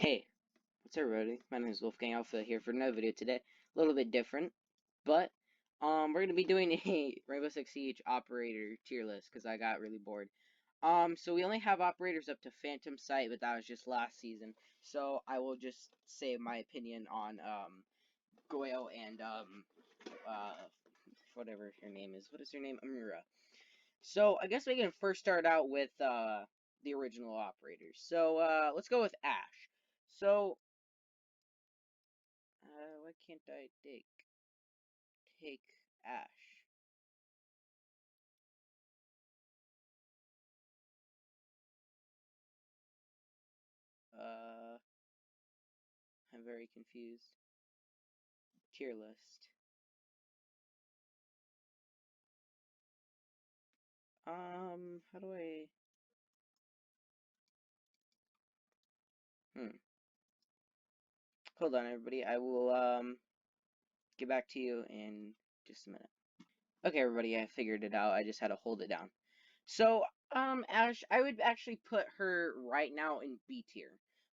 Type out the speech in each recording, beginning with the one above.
Hey, what's up, everybody? My name is Wolfgang Alpha here for another video today. A little bit different, but we're gonna be doing a Rainbow Six Siege operator tier list because I got really bored. So we only have operators up to Phantom Sight, but that was just last season. So I will just say my opinion on Goyle and uh whatever her name is. What is her name? Amira. So I guess we can first start out with the original operators. So let's go with Ash. So why can't I take Ash? Uh, I'm very confused. Tier list. How do I? Hmm. Hold on, everybody. I will get back to you in just a minute. Okay, everybody. I figured it out. I just had to hold it down. So, Ash, I would actually put her right now in B tier.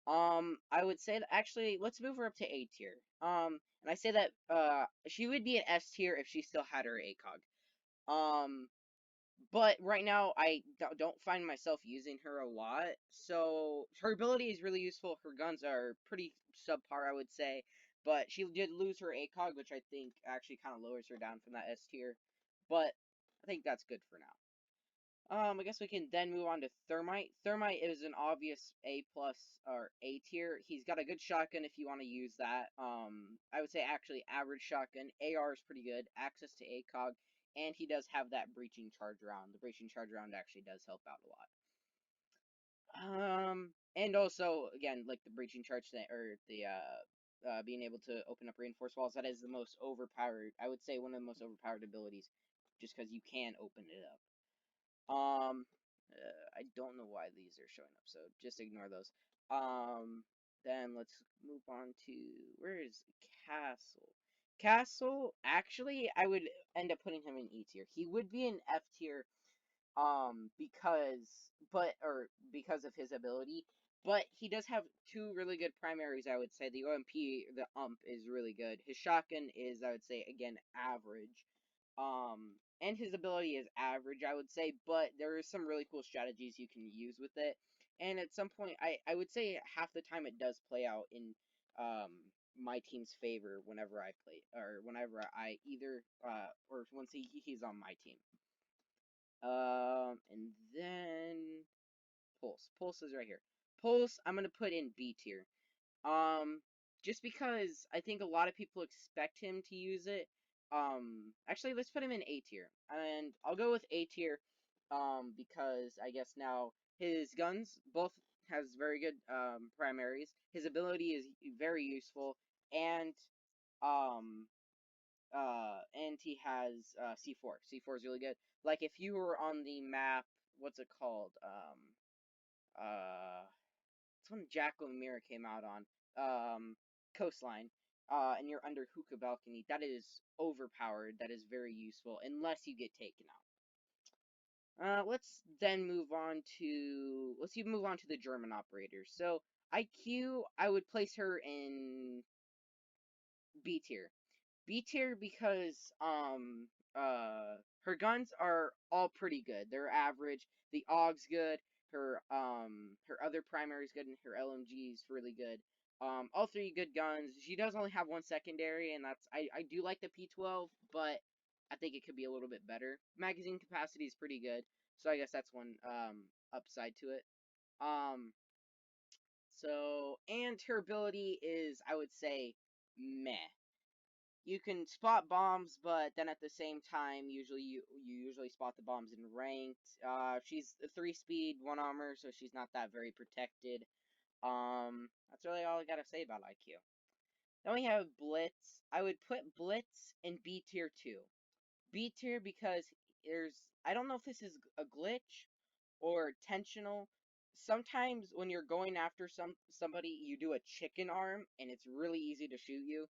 I would say that actually, let's move her up to A tier. And I say that she would be an S tier if she still had her ACOG. But right now don't find myself using her a lot. So her ability is really useful. Her guns are pretty subpar, I would say. But she did lose her ACOG, which I think actually kind of lowers her down from that S tier. But I think that's good for now. I guess we can then move on to Thermite. Thermite is an obvious A plus or A tier. He's got a good shotgun if you want to use that. I would say actually average shotgun. AR is pretty good. Access to ACOG, and he does have that breaching charge round. The breaching charge round actually does help out a lot. And also again, like the breaching charge thing or the being able to open up reinforced walls. That is the most overpowered. I would say one of the most overpowered abilities, just because you can open it up. I don't know why these are showing up, so just ignore those. Then let's move on to where is Castle? Castle, actually, I would end up putting him in E tier. He would be in F tier, because of his ability. But he does have two really good primaries, I would say. The OMP, the UMP, is really good. His shotgun is, I would say, again, average. And his ability is average, I would say, but there are some really cool strategies you can use with it. And at some point, I would say half the time it does play out in my team's favor whenever I play, or whenever I either, or once he's on my team. And then Pulse. Pulse is right here. Pulse, I'm gonna put in B tier. Um, just because I think a lot of people expect him to use it. Actually, let's put him in A tier, and I'll go with A tier. Because I guess now his guns both has very good primaries. His ability is very useful, and um and he has C4. C4 is really good. Like if you were on the map, what's it called? It's when Jack O'Meara came out on Coastline. And you're under Hookah Balcony. That is overpowered. That is very useful unless you get taken out. Let's even move on to the German operators. So IQ, I would place her in B tier. B tier because her guns are all pretty good. They're average. The AUG's good. Her other primary is good, and her LMG is really good. All three good guns. She does only have one secondary, and I do like the P12, but I think it could be a little bit better. Magazine capacity is pretty good, so I guess that's one upside to it. Um, and her ability is, I would say, meh. You can spot bombs, but then at the same time, you usually spot the bombs in ranked. She's a 3 speed, 1 armor, so she's not that very protected. That's really all I gotta say about IQ. Then we have Blitz. I would put Blitz in B tier 2. B tier because I don't know if this is a glitch or intentional. Sometimes when you're going after somebody, you do a chicken arm, and it's really easy to shoot you,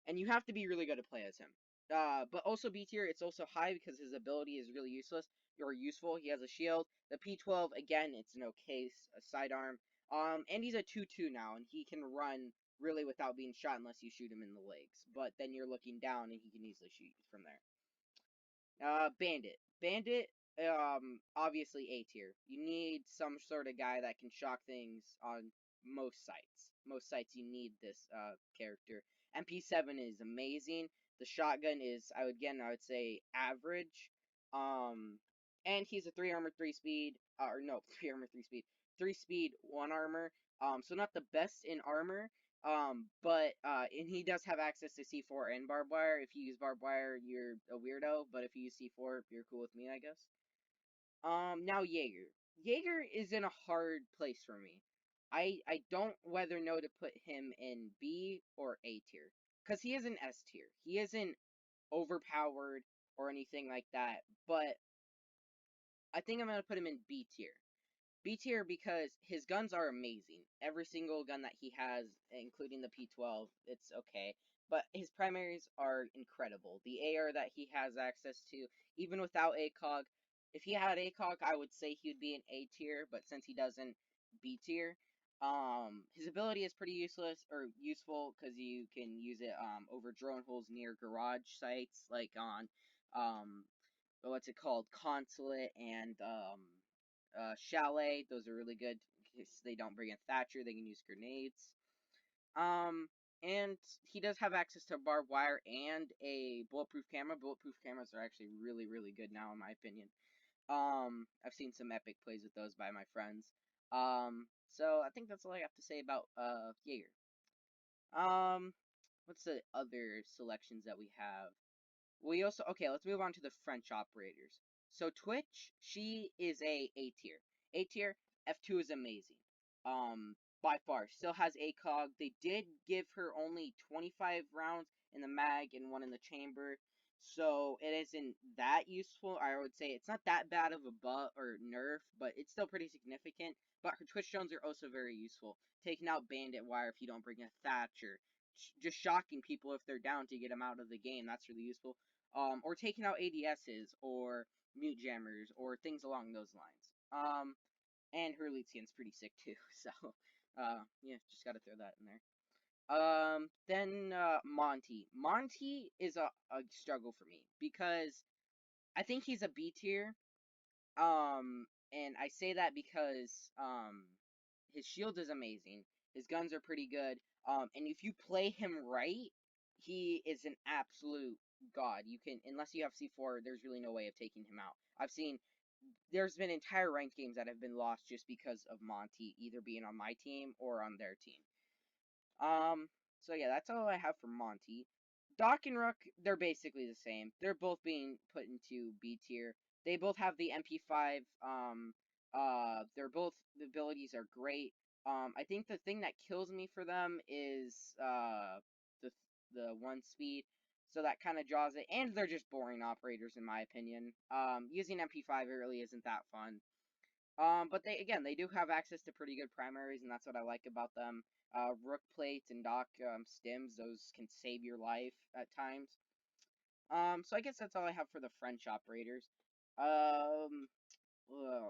and you have to be really good to play as him. But also B tier, it's also high because his ability is really useless or useful. He has a shield. The P12, again, it's an okay sidearm. And he's a 2/2 now, and he can run really without being shot unless you shoot him in the legs. But then you're looking down, and he can easily shoot from there. Bandit. Bandit, obviously A tier. You need some sort of guy that can shock things on most sites. Most sites you need this character. MP7 is amazing. The shotgun is, I would say average. Um, and he's a 3 armor, 3 speed, or no, 3 armor, 3 speed, 3 speed, 1 armor. So not the best in armor, but and he does have access to C4 and barbed wire. If you use barbed wire, you're a weirdo, but if you use C4, you're cool with me, I guess. Now Jaeger. Jaeger is in a hard place for me. I don't whether know to put him in B or A tier, because he is an S tier. He isn't overpowered or anything like that, but I think I'm gonna put him in B tier. B tier because his guns are amazing. Every single gun that he has, including the P12, it's okay. But his primaries are incredible. The AR that he has access to, even without ACOG, if he had ACOG, I would say he would be an A tier. But since he doesn't, B tier. His ability is pretty useless or useful because you can use it over drone holes near garage sites, like on what's it called, Consulate and Chalet. Those are really good because they don't bring in Thatcher. They can use grenades. Um, and he does have access to barbed wire and a bulletproof camera. Bulletproof cameras are actually really, really good now, in my opinion. I've seen some epic plays with those by my friends. So I think that's all I have to say about Jaeger. Um, what's the other selections that we have? We also, okay, let's move on to the French operators. So Twitch, she is A tier. A tier, F2 is amazing. By far, still has ACOG. They did give her only 25 rounds in the mag and one in the chamber, so it isn't that useful. I would say it's not that bad of a buff or nerf, but it's still pretty significant. But her Twitch drones are also very useful. Taking out Bandit Wire if you don't bring a Thatcher. Just shocking people if they're down to get them out of the game. That's really useful. Or taking out ADSs or mute jammers or things along those lines. And her elite skin's pretty sick too. So, yeah, just gotta throw that in there. Then Monty. Monty is a struggle for me because I think he's a B tier. And I say that because his shield is amazing. His guns are pretty good. And if you play him right, he is an absolute god. You can, unless you have C4, there's really no way of taking him out. There's been entire ranked games that have been lost just because of Monty either being on my team or on their team. Um, so yeah, that's all I have for Monty. Doc and Rook, they're basically the same. They're both being put into B tier. They both have the MP5. They're both, the abilities are great. I think the thing that kills me for them is the the 1 speed. So that kind of draws it, and they're just boring operators in my opinion. Using MP5 really isn't that fun. But they do have access to pretty good primaries, and that's what I like about them. Rook plates and Doc stims, those can save your life at times. So I guess that's all I have for the French operators. Um,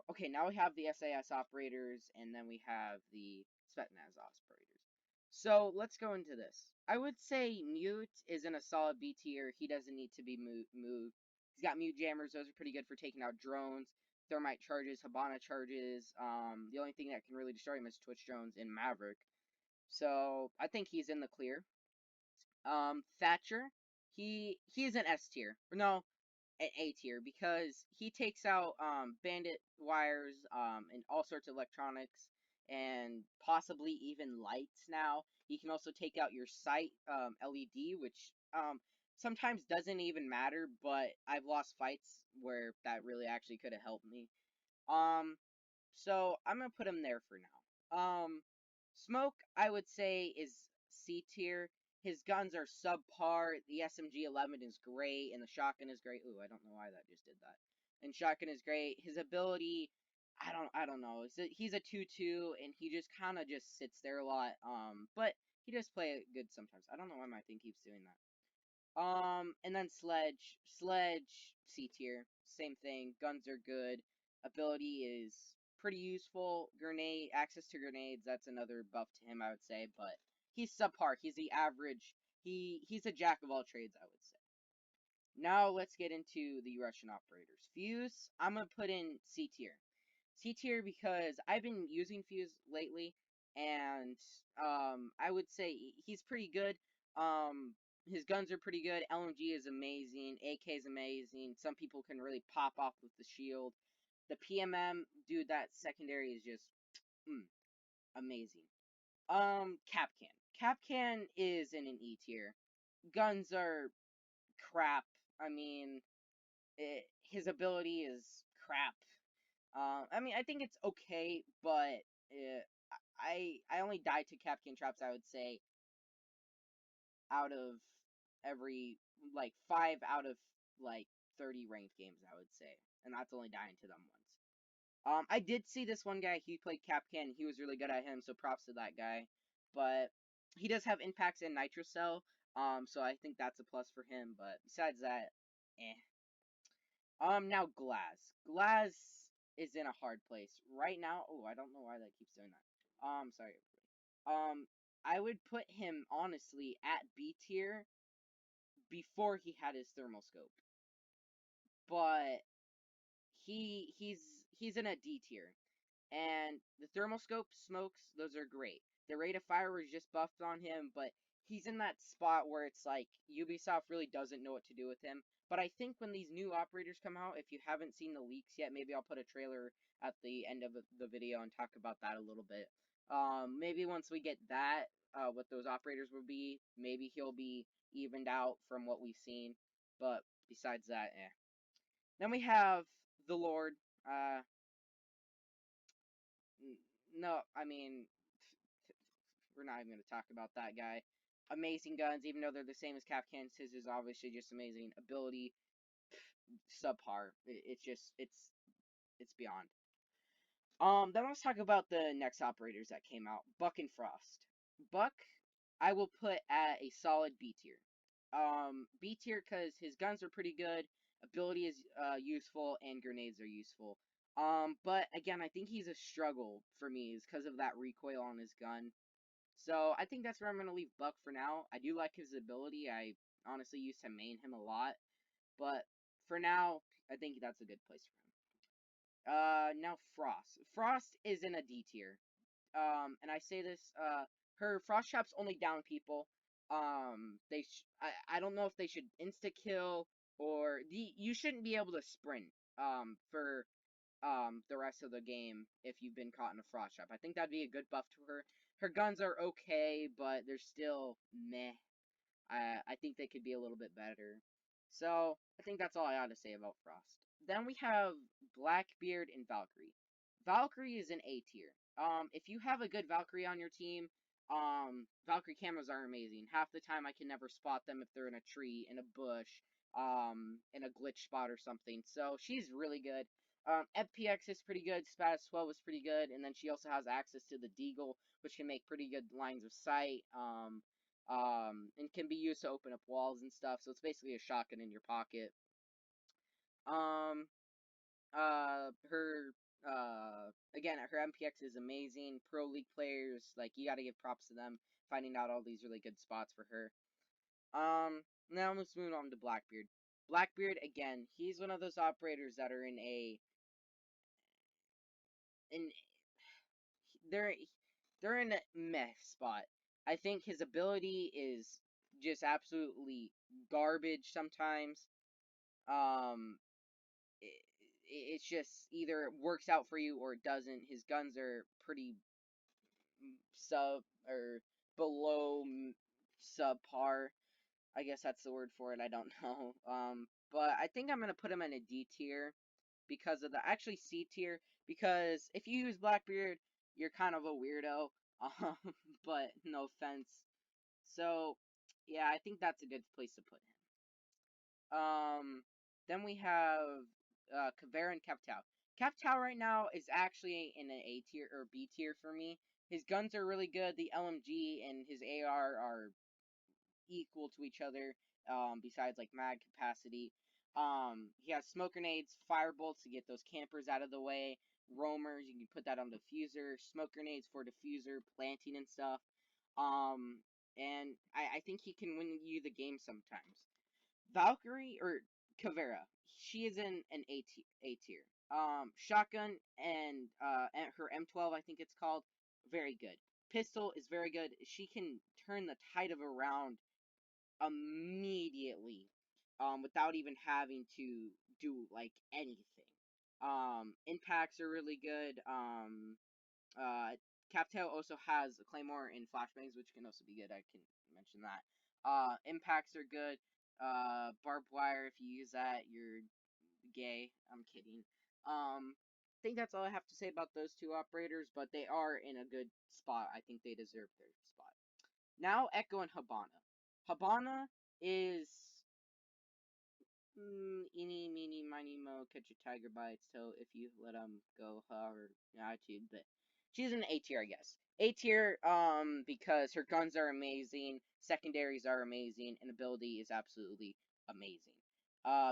okay, now we have the SAS operators, and then we have the Spetsnaz operators. So let's go into this. I would say Mute is in a solid B tier. He doesn't need to be moved. He's got mute jammers. Those are pretty good for taking out drones, thermite charges, Hibana charges. The only thing that can really destroy him is Twitch drones and Maverick. So I think he's in the clear. Thatcher, he's an S tier. No, an A tier because he takes out bandit wires and all sorts of electronics and possibly even lights now. He can also take out your sight LED, which sometimes doesn't even matter, but I've lost fights where that really actually could have helped me. Um, so I'm gonna put him there for now. Smoke, I would say, is C tier. His guns are subpar. The SMG-11 is great, and the shotgun is great. Ooh, I don't know why that just did that. And shotgun is great. His ability, I don't know. He's a 2/2, and he just kind of just sits there a lot. But he does play it good sometimes. I don't know why my thing keeps doing that. And then Sledge. Sledge, C tier. Same thing. Guns are good. Ability is pretty useful. Access to grenades, that's another buff to him, I would say, but he's subpar. He's the average. He's a jack of all trades, I would say. Now let's get into the Russian operators. Fuse, I'm gonna put in C tier. C tier because I've been using Fuse lately, and I would say he's pretty good. Um, his guns are pretty good. LMG is amazing. AK is amazing. Some people can really pop off with the shield. The PMM, dude, that secondary is just amazing. Kapkan. Kapkan is in an E tier. Guns are crap. I mean, his ability is crap. I mean, I think it's okay, but I only died to Kapkan traps, I would say, out of every, like, 5 out of, like, 30 ranked games, I would say. And that's only dying to them once. I did see this one guy, he played Kapkan, he was really good at him, so props to that guy. But he does have impacts in Nitrocell, so I think that's a plus for him, but besides that, eh. Now Glaz. Glaz is in a hard place. Right now, oh, I don't know why that keeps doing that. Sorry, everybody. I would put him, honestly, at B tier before he had his thermal scope. But he's in a D tier. And the thermal scope smokes, those are great. The rate of fire was just buffed on him, but he's in that spot where it's like Ubisoft really doesn't know what to do with him. But I think when these new operators come out, if you haven't seen the leaks yet, maybe I'll put a trailer at the end of the video and talk about that a little bit. Maybe once we get that, what those operators will be, maybe he'll be evened out from what we've seen. But besides that, eh. Then we have the Lord. No, I mean, we're not even going to talk about that guy. Amazing guns, even though they're the same as Kapkan. His is obviously just amazing. Ability, subpar. It's just, it's beyond. Then let's talk about the next operators that came out. Buck and Frost. Buck, I will put at a solid B tier. B tier because his guns are pretty good, ability is useful, and grenades are useful. But again, I think he's a struggle for me is because of that recoil on his gun. So I think that's where I'm going to leave Buck for now. I do like his ability. I honestly used to main him a lot. But for now, I think that's a good place for him. Now Frost. Frost is in a D tier. And I say this, her Frost traps only down people. I don't know if they should insta kill or you shouldn't be able to sprint for the rest of the game if you've been caught in a frost trap. I think that'd be a good buff to her. Her guns are okay, but they're still meh. I think they could be a little bit better. So I think that's all I ought to say about Frost. Then we have Blackbeard and Valkyrie. Valkyrie is an A tier. If you have a good Valkyrie on your team, Valkyrie cameras are amazing. Half the time I can never spot them if they're in a tree, in a bush, in a glitch spot or something. So she's really good. FPX is pretty good. Spas 12 is pretty good, and then she also has access to the Deagle, which can make pretty good lines of sight. And can be used to open up walls and stuff. So it's basically a shotgun in your pocket. Um, her again, her MPX is amazing. Pro League players, like, you got to give props to them finding out all these really good spots for her. Now let's move on to Blackbeard. Blackbeard, again, he's one of those operators that are in they're they're in a meh spot. I think his ability is just absolutely garbage sometimes. Um, it, it's just either it works out for you or it doesn't. His guns are pretty sub or below subpar. I guess that's the word for it. I don't know. But I think I'm gonna put him in a D tier because of the actually C tier because if you use Blackbeard, you're kind of a weirdo. Um, but no offense. So yeah, I think that's a good place to put him. Then we have Caveira and Capitao. Capitao right now is actually in an A tier or B tier for me. His guns are really good. The LMG and his AR are equal to each other, besides like mag capacity. He has smoke grenades, fire bolts to get those campers out of the way, roamers. You can put that on diffuser, smoke grenades for diffuser, planting and stuff. And I think he can win you the game sometimes. Valkyrie or Kavera, she is in an A tier. Shotgun and her M12, I think it's called, very good. Pistol is very good. She can turn the tide of a round immediately, without even having to do like anything. Impacts are really good. Uh, Captail also has a Claymore and flashbangs, which can also be good. I can mention that. Impacts are good. Barbed wire, if you use that, you're gay. I'm kidding. I think that's all I have to say about those two operators, but they are in a good spot. I think they deserve their spot. Now, Echo and Habana. Habana is eeny, meeny, miny, mo, catch a tiger by its toe if you let him go, however, attitude, but she's an A tier, I guess. A tier, because her guns are amazing, secondaries are amazing, and ability is absolutely amazing.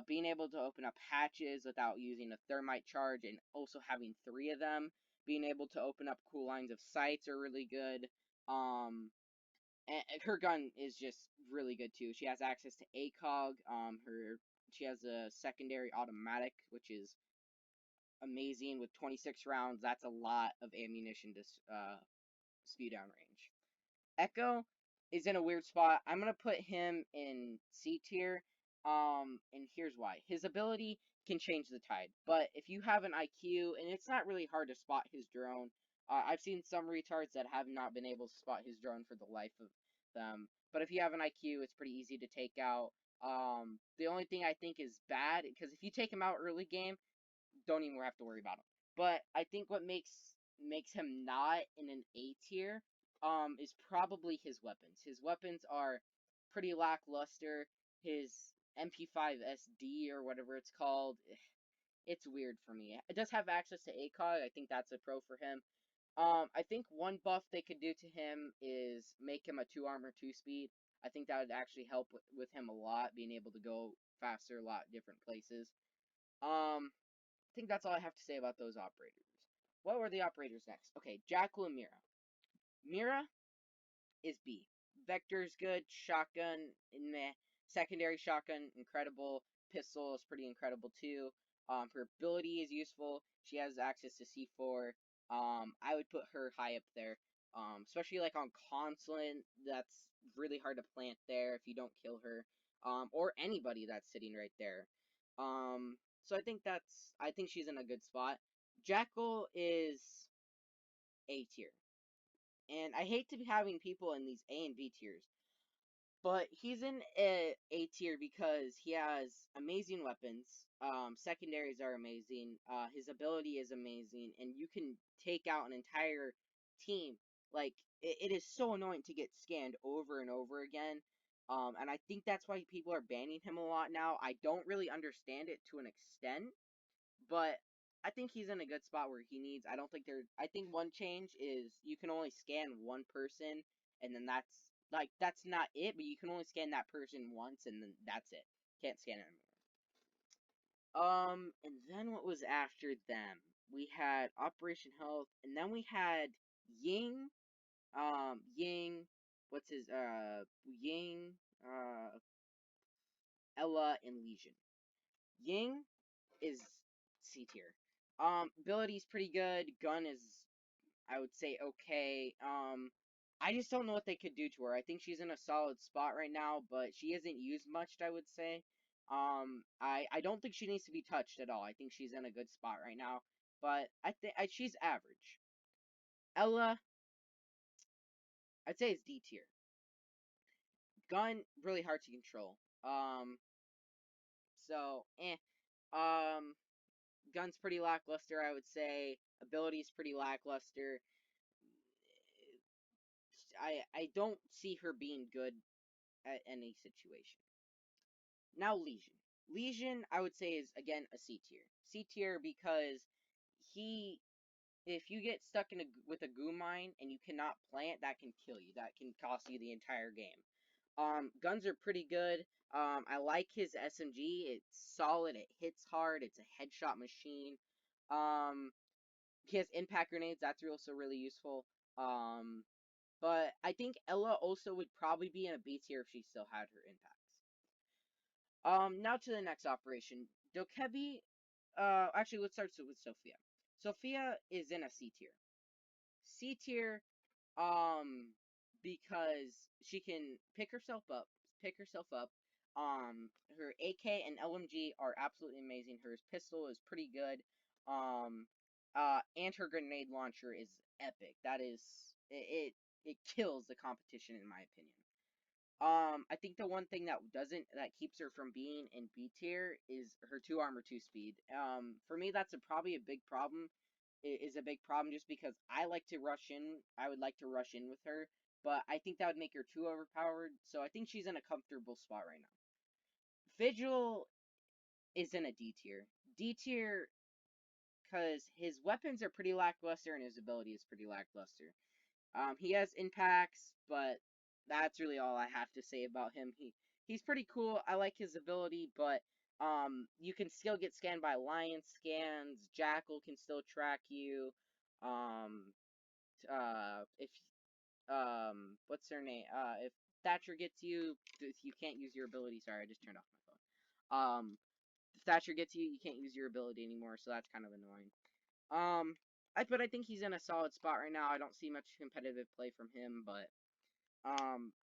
Being able to open up hatches without using a thermite charge and also having 3 of them, being able to open up cool lines of sights are really good. And her gun is just really good too. She has access to ACOG. She has a secondary automatic, which is amazing with 26 rounds. That's a lot of ammunition to speed down range. Echo is in a weird spot. I'm gonna put him in C tier. And here's why. His ability can change the tide, but if you have an IQ, and it's not really hard to spot his drone. I've seen some retards that have not been able to spot his drone for the life of them. But if you have an IQ, it's pretty easy to take out. The only thing I think is bad, because if you take him out early game, don't even have to worry about him. But I think what makes him not in an A tier is probably his weapons. His weapons are pretty lackluster. His MP5 SD or whatever it's called, it's weird for me. It does have access to ACOG. I think that's a pro for him. I think one buff they could do to him is make him a 2 armor 2 speed. I think that would actually help with him a lot, being able to go faster a lot different places. I think that's all I have to say about those operators. What were the operators next? Okay, Jackal and Mira. Mira is B. Vector's good. Shotgun, meh. Secondary shotgun, incredible. Pistol is pretty incredible too. Her ability is useful. She has access to C4. I would put her high up there. Especially like on Consulate, that's really hard to plant there if you don't kill her. Or anybody that's sitting right there. So I think she's in a good spot. Jackal is A tier. And I hate to be having people in these A and B tiers, but he's in A tier because he has amazing weapons. Secondaries are amazing. His ability is amazing, and you can take out an entire team. Like it is so annoying to get scanned over and over again. And I think that's why people are banning him a lot now. I don't really understand it to an extent, but I think he's in a good spot where he needs. I don't think there. I think one change is you can only scan one person, and then that's not it. But you can only scan that person once, and then that's it. Can't scan it anymore. And then what was after them? We had Operation Health, and then we had Ying. Ying. What's his? Ying. Ela and Legion. Ying is C tier. Ability's pretty good. Gun is, I would say, okay. I just don't know what they could do to her. I think she's in a solid spot right now, but she isn't used much, I would say. I don't think she needs to be touched at all. I think she's in a good spot right now, but I think she's average. Ela, I'd say it's D tier. Gun, really hard to control. So, eh. Um, gun's pretty lackluster, I would say. Ability's pretty lackluster. I don't see her being good at any situation. Now Legion. Legion, I would say, is again a C tier. C tier because he, if you get stuck in with a goo mine and you cannot plant, that can kill you. That can cost you the entire game. Guns are pretty good. I like his SMG. It's solid. It hits hard. It's a headshot machine. Um, he has impact grenades. That's also really useful. Um, but I think Ella also would probably be in a B tier if she still had her impacts. Now to the next operation. Dokkaebi, actually, let's start with Sophia. Sophia is in a C tier. C tier, um, because she can pick herself up. Her AK and LMG are absolutely amazing. Her pistol is pretty good. Um, and her grenade launcher is epic. That is, it kills the competition in my opinion. I think the one thing that keeps her from being in B tier is her 2 armor 2 speed. For me, that's probably a big problem. Is a big problem just because I like to rush in. I would like to rush in with her, but I think that would make her too overpowered. So I think she's in a comfortable spot right now. Vigil is in a D tier. D tier because his weapons are pretty lackluster and his ability is pretty lackluster. He has impacts, but that's really all I have to say about him. He's pretty cool. I like his ability, but you can still get scanned by lion scans. Jackal can still track you. Um, if what's her name? If Thatcher gets you, you can't use your ability. Sorry, I just turned off my phone. If Thatcher gets you, you can't use your ability anymore, so that's kind of annoying. But I think he's in a solid spot right now. I don't see much competitive play from him, but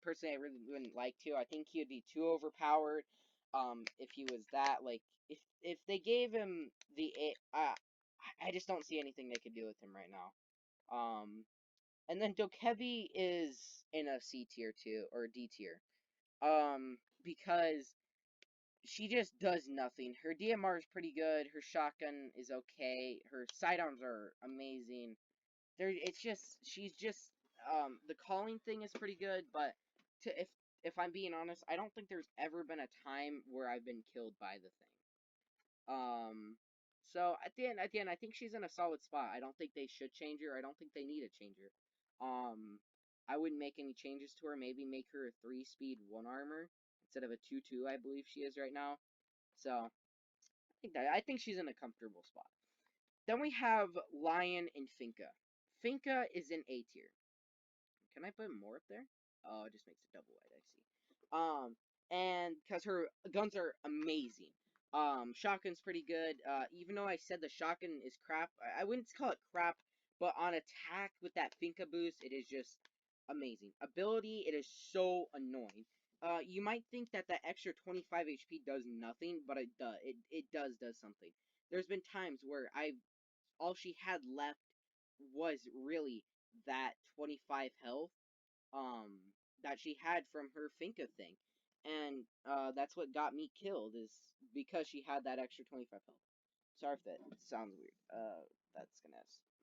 personally, I really wouldn't like to. I think he'd be too overpowered. If he was that, like, if they gave him I just don't see anything they could do with him right now. And then Dokkaebi is in a C tier too, or D tier. Because she just does nothing. Her DMR is pretty good. Her shotgun is okay. Her sidearms are amazing. It's just she's just the calling thing is pretty good, but if I'm being honest, I don't think there's ever been a time where I've been killed by the thing. So at the end, I think she's in a solid spot. I don't think they should change her. I don't think they need to change her. I wouldn't make any changes to her. Maybe make her a 3-speed 1 armor instead of a 2-2. I believe she is right now. So I think she's in a comfortable spot. Then we have Lion and Finka. Finka is in A tier. Can I put more up there? Oh, it just makes it double wide. I see. And because her guns are amazing. Shotgun's pretty good. Even though I said the shotgun is crap, I wouldn't call it crap, but on attack with that Finka boost, it is just amazing. Ability, it is so annoying. You might think that that extra 25 HP does nothing, but it does. It does something. There's been times where all she had left was really that 25 health um that she had from her Finka thing. And that's what got me killed is because she had that extra 25 health. Sorry if that sounds weird. That's gonna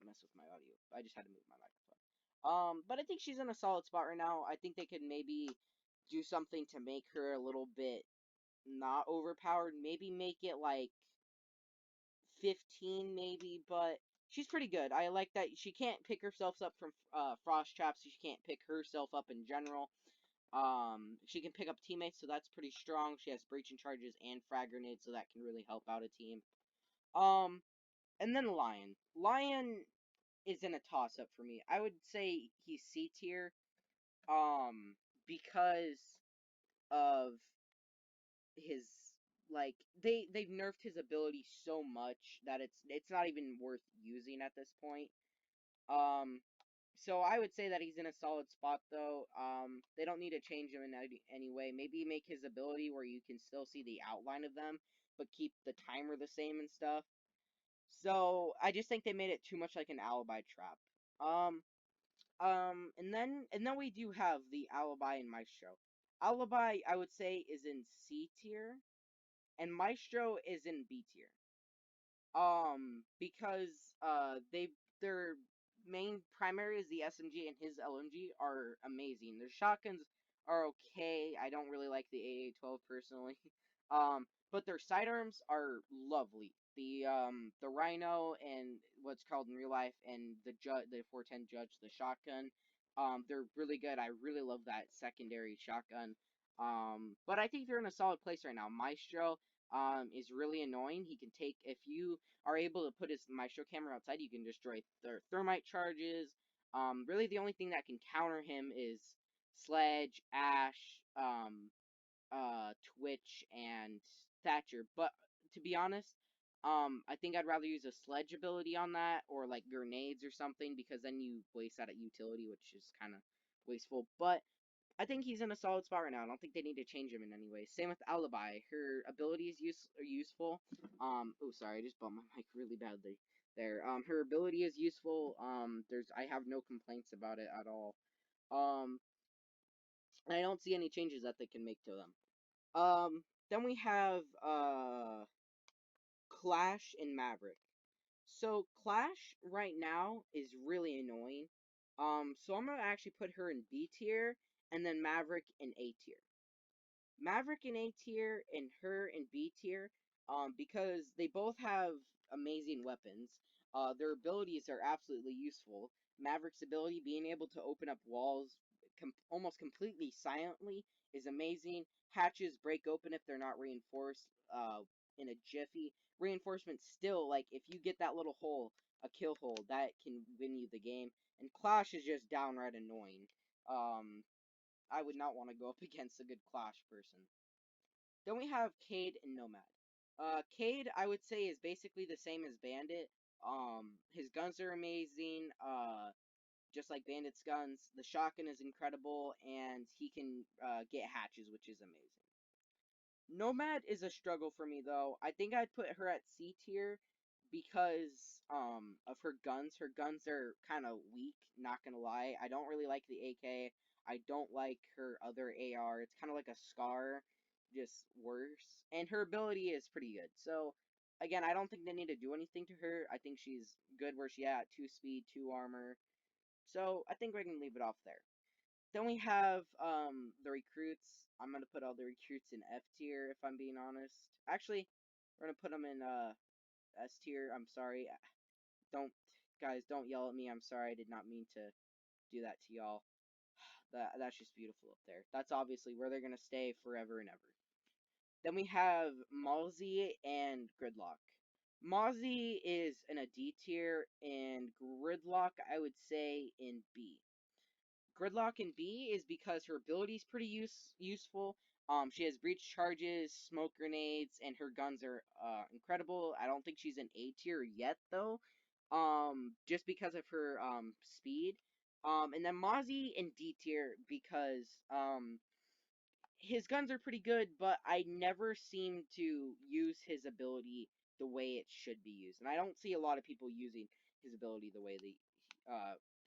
mess with my audio. I just had to move my microphone. But I think she's in a solid spot right now. I think they could maybe do something to make her a little bit not overpowered. Maybe make it like 15 maybe, but she's pretty good. I like that she can't pick herself up from frost traps. She can't pick herself up in general. She can pick up teammates, so that's pretty strong. She has breaching charges and frag grenades, so that can really help out a team. Um, and then Lion. Lion is in a toss up for me. I would say he's C tier. Because of his they've nerfed his ability so much that it's not even worth using at this point. Um, so I would say that he's in a solid spot though. They don't need to change him in any way. Maybe make his ability where you can still see the outline of them, but keep the timer the same and stuff. So I just think they made it too much like an alibi trap. Um, and then we do have the alibi and maestro. Alibi I would say is in C tier, and maestro is in B tier. Because their main primary is the SMG and his LMG are amazing. Their shotguns are okay. I don't really like the AA-12 personally. But their sidearms are lovely. The Rhino and what's called in real life and the 410 Judge, the shotgun, they're really good. I really love that secondary shotgun. But I think they're in a solid place right now. Maestro, is really annoying. He can take, if you are able to put his maestro camera outside, you can destroy thermite charges. Really the only thing that can counter him is Sledge, Ash, Twitch, and Thatcher. But to be honest, I think I'd rather use a Sledge ability on that, or like grenades or something, because then you waste that at utility, which is kind of wasteful. But I think he's in a solid spot right now. I don't think they need to change him in any way. Same with Alibi. Her abilities are useful. Oh, sorry, I just bumped my mic really badly there. Her ability is useful. I have no complaints about it at all. Um, and I don't see any changes that they can make to them. Then we have Clash and Maverick. So Clash right now is really annoying. So I'm gonna actually put her in B tier, and then Maverick in A tier. Maverick in A tier and her in B tier, because they both have amazing weapons. Their abilities are absolutely useful. Maverick's ability, being able to open up walls almost completely silently, is amazing. Hatches break open if they're not reinforced in a jiffy. Reinforcements still, like, if you get that little hole, a kill hole, that can win you the game. And Clash is just downright annoying. I would not want to go up against a good Clash person. Then we have Cade and Nomad. Cade, I would say, is basically the same as Bandit. His guns are amazing, just like Bandit's guns. The shotgun is incredible, and he can get hatches, which is amazing. Nomad is a struggle for me, though. I think I'd put her at C tier because of her guns. Her guns are kind of weak, not gonna lie. I don't really like the AK. I don't like her other AR. It's kind of like a Scar, just worse. And her ability is pretty good. So, again, I don't think they need to do anything to her. I think she's good where she at. 2 speed, 2 armor. So, I think we can leave it off there. Then we have the recruits. I'm gonna put all the recruits in F tier if I'm being honest. Actually, we're gonna put them in S tier. I'm sorry. Don't guys, don't yell at me. I'm sorry. I did not mean to do that to y'all. That's just beautiful up there. That's obviously where they're gonna stay forever and ever. Then we have Mozzie and Gridlock. Mozzie is in a D tier, and Gridlock I would say in B. Gridlock in B is because her ability is pretty useful. She has breach charges, smoke grenades, and her guns are incredible. I don't think she's in A tier yet though, just because of her speed. And then Mozzie in D tier because his guns are pretty good, but I never seem to use his ability the way it should be used, and I don't see a lot of people using his ability the way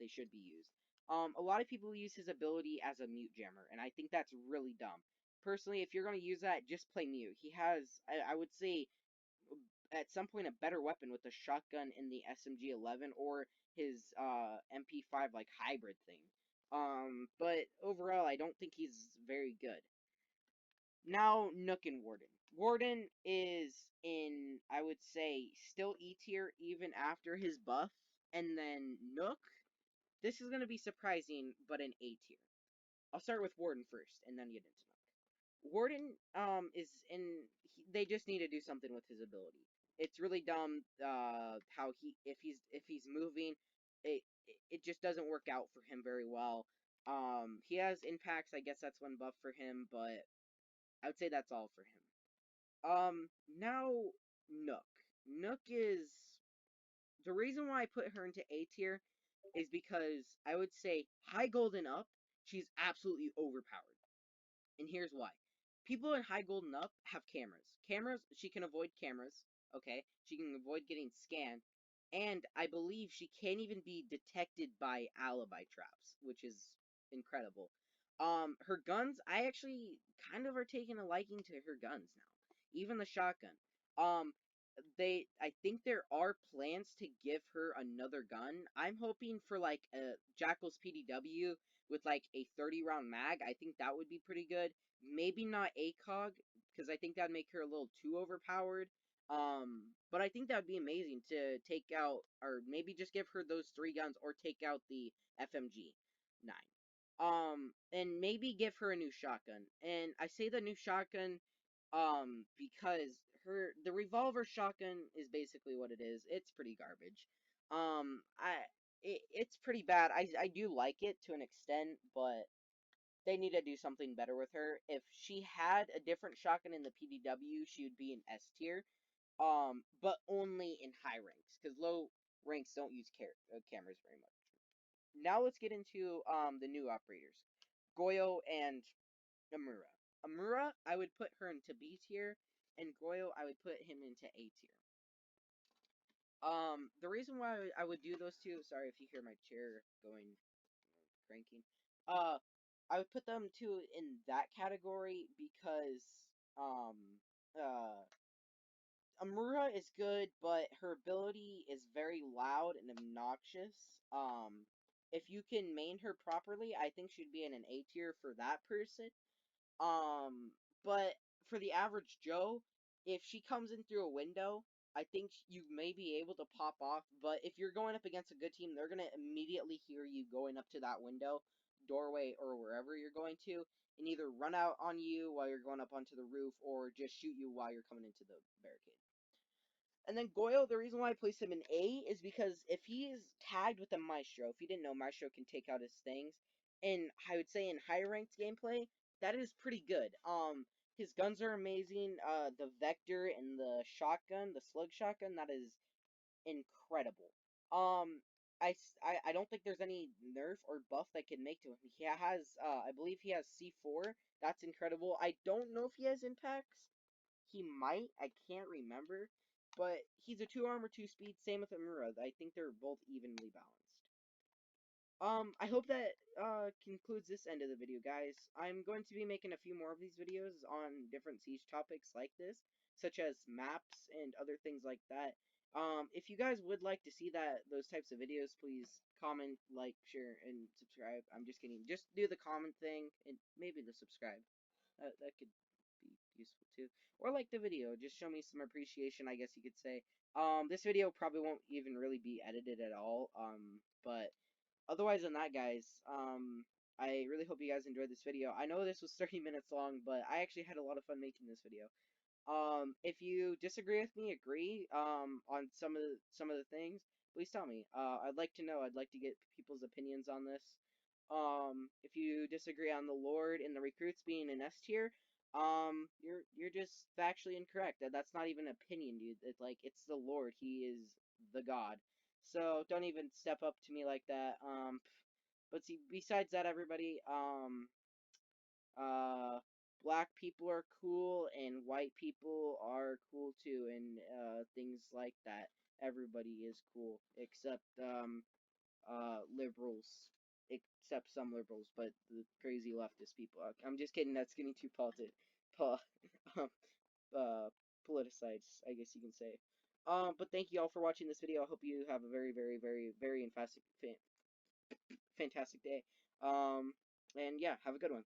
they should be used. A lot of people use his ability as a mute jammer, and I think that's really dumb. Personally, if you're going to use that, just play mute. He has, I would say, at some point a better weapon with the shotgun in the SMG-11 or his MP5 like hybrid thing. But overall, I don't think he's very good. Now, Nook and Warden. Warden is in, I would say, still E tier even after his buff. And then Nook, this is going to be surprising, but an A tier. I'll start with Warden first, and then get into Nook. Warden is in. They just need to do something with his ability. It's really dumb how if he's moving, it just doesn't work out for him very well. He has impacts. I guess that's one buff for him, but I would say that's all for him. Now Nook. Nook is the reason why I put her into A tier is because I would say high gold and up, she's absolutely overpowered. And here's why. People in high gold and up have cameras. Cameras, she can avoid cameras, okay? She can avoid getting scanned. And I believe she can't even be detected by alibi traps, which is incredible. Her guns, I actually kind of are taking a liking to her guns now. Even the shotgun. Um, I think there are plans to give her another gun. I'm hoping for like a Jackal's PDW with like a 30 round mag. I think that would be pretty good. Maybe not ACOG because I think that'd make her a little too overpowered. But I think that'd be amazing to take out, or maybe just give her those 3 guns, or take out the FMG 9. And maybe give her a new shotgun. And I say the new shotgun, because the revolver shotgun is basically what it is. It's pretty garbage. It's pretty bad. I do like it to an extent, but they need to do something better with her. If she had a different shotgun in the PDW, she would be an S tier. But only in high ranks, because low ranks don't use cameras very much. Now let's get into the new operators, Goyo and Amura. Amura, I would put her into B tier, and Goyo, I would put him into A tier. The reason why I would do those two, sorry if you hear my chair going, cranking. I would put them two in that category because, Amura is good, but her ability is very loud and obnoxious. If you can main her properly, I think she'd be in an A tier for that person. But for the average Joe, if she comes in through a window, I think you may be able to pop off. But if you're going up against a good team, they're gonna immediately hear you going up to that window, doorway, or wherever you're going to, and either run out on you while you're going up onto the roof, or just shoot you while you're coming into the barricade. And then Goyo, the reason why I placed him in A is because if he is tagged with a Maestro, if you didn't know, Maestro can take out his things, and I would say in higher ranked gameplay, that is pretty good. His guns are amazing. The Vector and the shotgun, the Slug shotgun, that is incredible. Um, I don't think there's any nerf or buff that can make to him. He has, I believe he has C4. That's incredible. I don't know if he has impacts. He might. I can't remember. But he's a 2 armor, 2 speed. Same with Amura. I think they're both evenly balanced. I hope that concludes this end of the video, guys. I'm going to be making a few more of these videos on different Siege topics like this, such as maps and other things like that. If you guys would like to see those types of videos, please comment, like, share, and subscribe. I'm just kidding. Just do the comment thing and maybe the subscribe. That could be useful too. Or like the video, just show me some appreciation, I guess you could say. This video probably won't even really be edited at all. But otherwise than that, guys, I really hope you guys enjoyed this video. I know this was 30 minutes long, but I actually had a lot of fun making this video. If you disagree with me, agree, on some of the things, please tell me. I'd like to know. I'd like to get people's opinions on this. If you disagree on the Lord and the recruits being an S tier, you're just factually incorrect. That's not even an opinion, dude. It's the Lord. He is the God. So don't even step up to me like that. But see, besides that, everybody, uh, black people are cool and white people are cool too, and things like that. Everybody is cool except liberals, except some liberals, but the crazy leftist people. I'm just kidding. That's getting too po um, uh, politicized, I guess you can say. But thank you all for watching this video. I hope you have a very, very, very, very fantastic day. And yeah, have a good one.